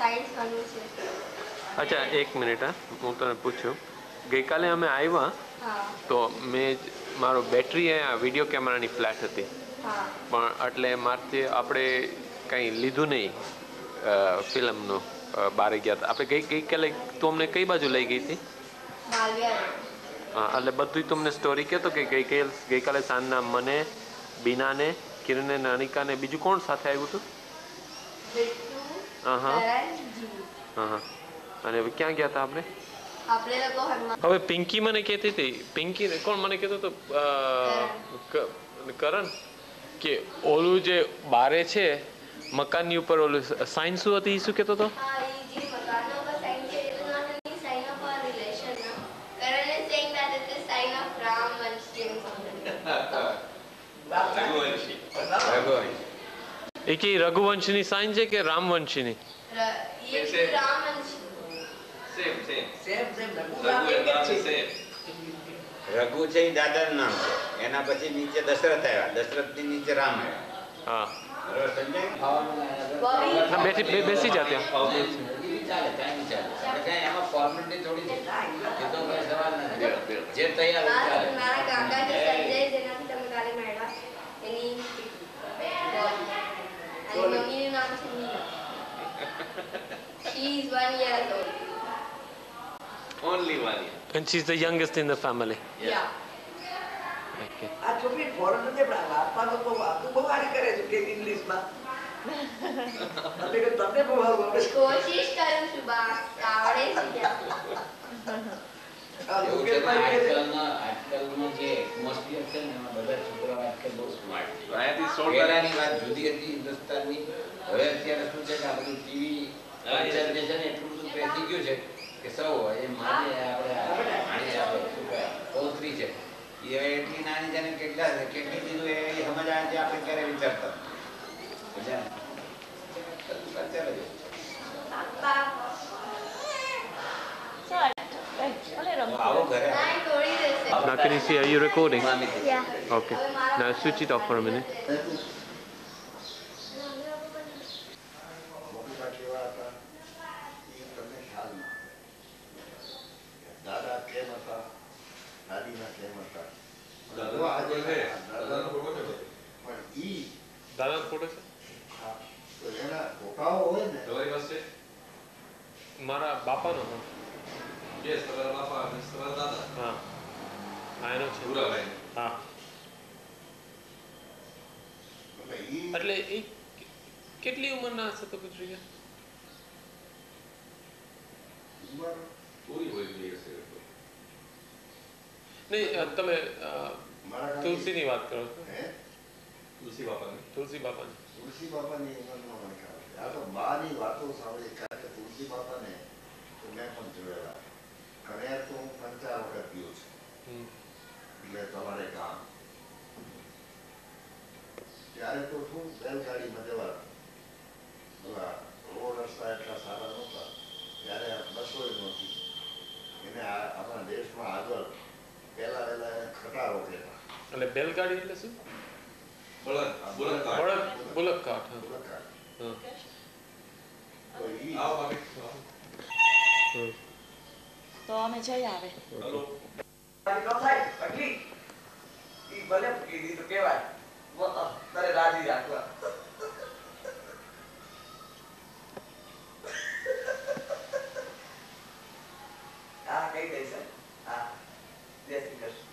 Science વાળું છે. અચ્છા એક મિનિટ, હા હું તને પૂછું, ગઈકાલે અમે આવ્યા તો મેં મારો બેટરી વિડીયો કેમેરાની ફ્લેટ હતી, પણ એટલે મારથી આપણે કંઈ લીધું નહીં ફિલ્મનું. બારે ગયા હતા આપણે ગઈકાલે. તું અમને કઈ બાજુ લઈ ગઈ હતી? હા, એટલે બધું તમને સ્ટોરી કહેતો કે ગઈકાલે સાંજના મને, બીનાને, કિરણને, અનિકાને બીજું કોણ સાથે આવ્યું હતું? હા હા હા. અને હવે ક્યાં ગયા હતા આપણે? હવે પિંકી મને કહેતી હતી, પિંકી કોણ મને કહેતો હતો? કરણ, કે ઓલું જે બારે છે મકાનની ઉપર ઓલું સાઇન શું હતી એ શું કહેતો હતો? એ કે રઘુવંશની સાઇન છે કે રામવંશીની? રઘુ છે એ દાદાનું નામ છે, એના પછી નીચે દશરથ આવ્યા, દશરથ ની નીચે રામ આવ્યા. હા, બેસી જા ત્યાં. જે તૈયાર She is 1 year old. only 1 year. And she's the youngest in the family. Yeah. Okay. આ છોકરી ફોરેન નથી પણ વાતમાં તો બહુ સારી કરે છે કે ઇંગ્લિશમાં. તમને બહુ સારું આવડે છે. કોશિશ કરું છું બા, આવડે છે ક્યાં? આજકાલનો જે એટમોસ્ફિયર છે ને એમાં બધા છોકરાઓ આજકાલ બહુ સ્માર્ટ છે. અહીંયાથી 16 વર્ષની વાત જુદી હતી હિન્દુસ્તાનની. હવે અત્યારે શું છે કે આ બધું ટીવી કલ્ચર જે છે ને એટલું બધું બેસી ગયું છે કે સૌ એ માને આપણે પૌત્રી છે એ એટલી નાની છે ને કેટલી દીધું એ સમજ આવે છે આપણે ક્યારે વિચારતા કલ્ચર જ આવો ઘરે. Now can you see, are you recording? Yeah. Okay. Now switch it off for a minute. દાદા કેમ હતા, દાદીના કેમ હતા, પણ ઈ દાદાનો ફોટો છે? તો એના ફોટાઓ હોય ને તમારી પાસે મારા બાપાનો. યસ, તમારા બાપા અને તમારા દાદા. હા, હા એનો છે. ભૂરાભાઈ. હા, એટલે ઈ એટલે એ કેટલી ઉંમરના હશે તો ગુજરી ગયા? ઉંમર પૂરી હોય ગઈ હશે તો. નહીં, તમે મારા તુલસીની વાત કરો છો? હે તુલસી બાપાની. તુલસી બાપાની. તુલસી બાપાની ઉંમરનો મને ખ્યાલ છે. આ તો બાની વાતો સાંભળી, કારણ કે તુલસી બાપાને તો મેં પણ જોયેલા. ઘણીવાર તો હું 5 વખત ગયો છું. એટલે તમારે ગામ ત્યારે તો શું બેલગાડીમાં જવાનું, બોલા રોડ રસ્તા એટલા સારા નહોતા, ત્યારે બસો નહોતી. એને આપણા દેશમાં આગળ પહેલા વહેલા એને ખટારો કહેતા. એટલે બેલગાડી એટલે શું? બુલક કાર્ટ. બુલક કાર્ટ. બુલકગાડી. હા. તો ઈ આવો ભાભી. તો અમે જઈ આવે. હલો. ન થાય એટલી ઈ ભલે કીધી તો કહેવાય તારે રાજી રાખવા. હા કહી દઈશ. હા, જય શ્રી કૃષ્ણ.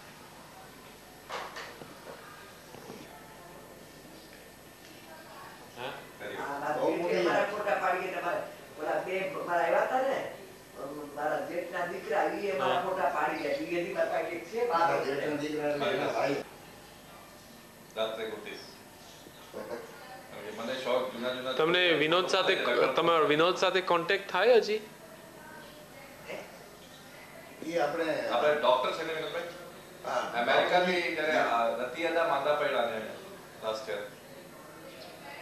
મારા ફોટા પાડીએ તમારે ઓલા બે મારા આવ્યા હતા ને મારા જેઠના દીકરા ઈ મારા ફોટા પાડી ગયા. ઈ એની મારા પાસે એક છે મારા જેઠના દીકરાને એના ભાઈ રાત્રે ગોતીશ. મને શોખ જૂના તમને વિનોદ સાથે, તમારો વિનોદ સાથે કોન્ટેક્ટ થાય હજી? ઈ આપણે ડોક્ટર છે ને વિનોદભાઈ, અમેરિકાથી જ્યારે નથી હતા માંદા પડ્યા ને લાસ્ટ યર,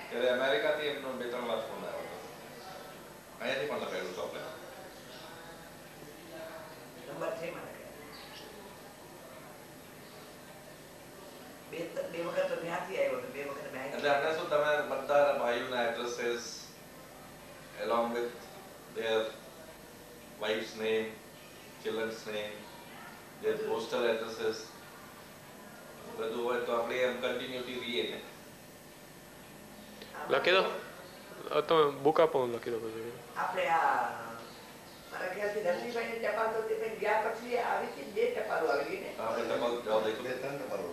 ત્યારે અમેરિકાથી એમનો 2-3 વાર ફોન આવ્યો હતો. અહીંયાથી પણ લગાડ્યું હતું આપણે. નંબર છે મને બે વખત તો ત્યાંથી આવ્યો હતો, 2 વખત મેં એટલે આપણે શું તમે બધા ભાઈઓના addresses along with their wife's name, children's name, their postal addresses. બધું હોય તો આપણે એમ કન્ટિન્યુટી રહીએ ને. લખી દો તમે બુક આપો હું લખી દો પછી આપણે આ મારા ખ્યાલથી નરસિંહભાઈને ટપાલ તો તે કંઈ ગયા પછી આવી હતી 2 ટપાલો આવી ગઈ ને. આપણે ટપાલ જવાબ દઈશું. 2-3 ટપાલો.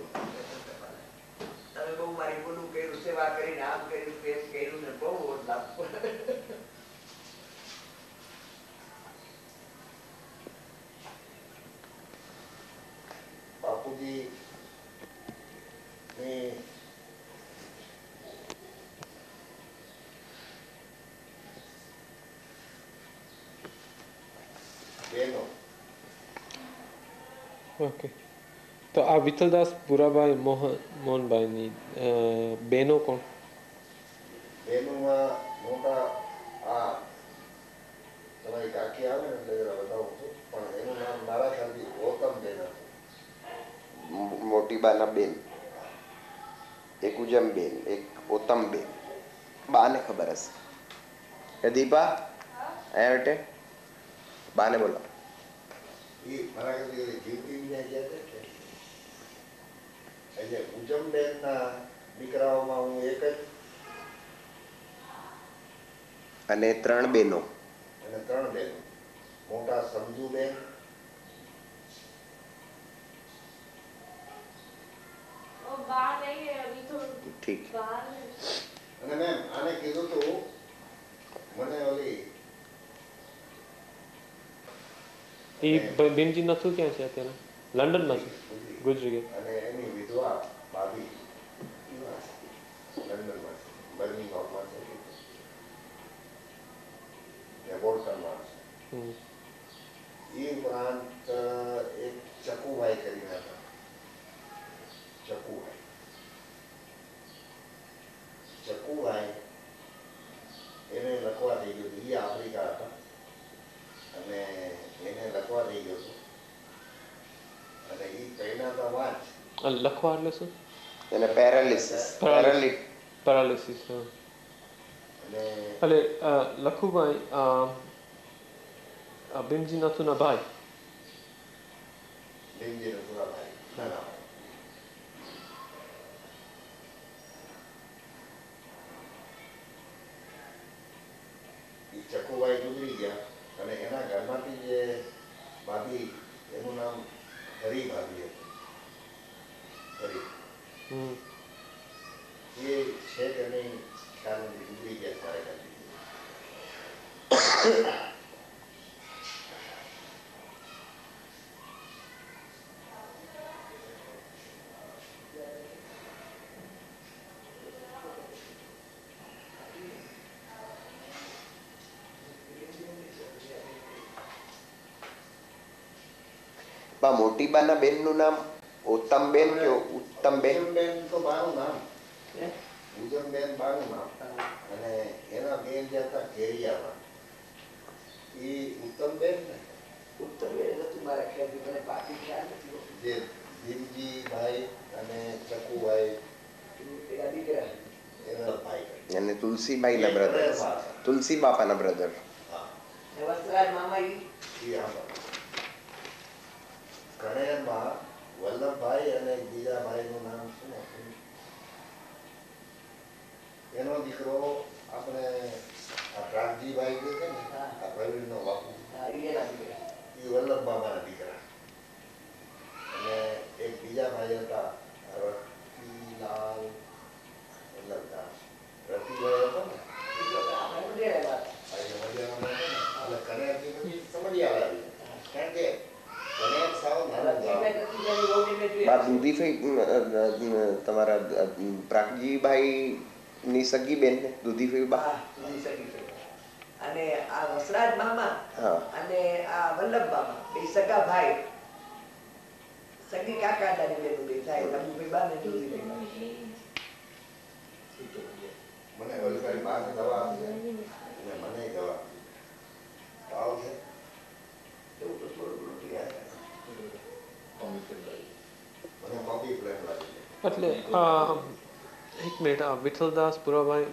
તમે બહુ મારી બોલું કર્યું, સેવા કરીને આમ કર્યું, તેમ કર્યું ને બહુ લાભ. બાપુજી ની બેનો ઓકે તો આ વિઠ્ઠલદાસ ભુરાભાઈ મોહનભાઈની બેનો કોણ? બેનુમાં મોટા આ તમારી કાકી આવે ને એટલે જરા બતાવું છું, પણ એનું નામ મારા ખ્યાલથી ગૌતમ બેન હતું. મોટી બાના બેન, એક ઉજમ બેન, એક ઓતમ બેન. બાને ખબર હશે. એ દીપા આયા બેટે બાને બોલો. એ મારા ખ્યાલથી ઓલી જીવતીને ગયા છે કે એટલે ઉજમ બેનના દીકરાઓમાં હું એક જ, અને 3 બેનો. અને 3 બેનો. મોટા સમજુબેન, ઠીક. અને મેમ આને કીધું તું મને ઓલી એ બેનજી નથું ક્યાં છે અત્યારે? લંડનમાં છે, ગુજરી ગયા. અને એની વિધવા ભાભી લંડનમાં છે, બર્મિંગહામમાં છે કે બોલ્ટનમાં છે. એ ઉપરાંત એક ચકુભાઈ કરીને હતા. ચકુભાઈ એને લખવા થઈ ગયું હતું. એ આફ્રિકા હતા અને એને લખવા થઈ ગયું હતું અને એ પહેલાતા વાંચ લખવા એટલે શું? એને પેરાલિસિસ. પેરાલિસિસ. અને એટલે લખુભાઈ ભીમજી નથુના ભાઈ. ભીમજી નથુના ભાઈ નાના ભાઈ. ચકુભાઈ ગુજરી ગયા અને એના ઘરમાંથી જે ભાભી, એનું નામ હરી ભાભી હતું. હરી એ છે કે નહીં ખ્યાલ નથી, ગુજરી ગયા મારે ખાલી. મોટી બાના બેન નું નામ ઓતમ બેન કે ઉત્તમ બેન? ઉજમબેન તો બાનું નામ, ઉજમબેન બાનું નામ. અને એના બેન જે હતા કેરિયામાં, એ ઉત્તમબેન ને ઉત્તરબેન નથી મારા ખ્યાલથી, મને પાકી ખ્યાલ નથી. જે ભીમજીભાઈ અને ચકુભાઈ એના દીકરા એના ભાઈ. અને તુલસીબાઈના બ્રધર, તુલસી બાપાના બ્રધર. હા, વસ્ત્રાજ મામા ઈ એ આમાં કણેરમાં વલ્લભભાઈ અને બીજા ભાઈનું નામ શું હતું? એનો દીકરો આપણે આ પ્રાગજીભાઈ જે છે ને, આ પ્રવીણનો બાપુ, એના દીકરા. એ વલ્લભ બાબાના દીકરા. અને એક બીજા ભાઈ હતા રતિલાલ વલ્લભદાસ. રતિભાઈ હતો ને, આપણે ઉડેલા ભાઈ મજામાં હતો ને, એટલે કણેરથી પછી સમજ્યા આવી. કારણ કે કણેર સાવ નાનું ગામ. બા દૂધીભાઈ તમારા પ્રાગજીભાઈ ની સગી બેન ને દૂધીભાઈ બા. અને આ વસરાજ મામા હા. અને આ વલ્લભ મામા બે સગા ભાઈ, સગી કાકા દાદી બેન બે થાય. લંબુભાઈ બા ને દૂધીભાઈ મને ઓલી તારી બાને દવા આપી અને મને દવા આપી. તાવ છે એવું તો થોડું ઘણું યાદ આવે. મને કોપી પ્લેન લાગી. એટલે એક મિનિટ, આ વિઠ્ઠલદાસ ભુરાભાઈ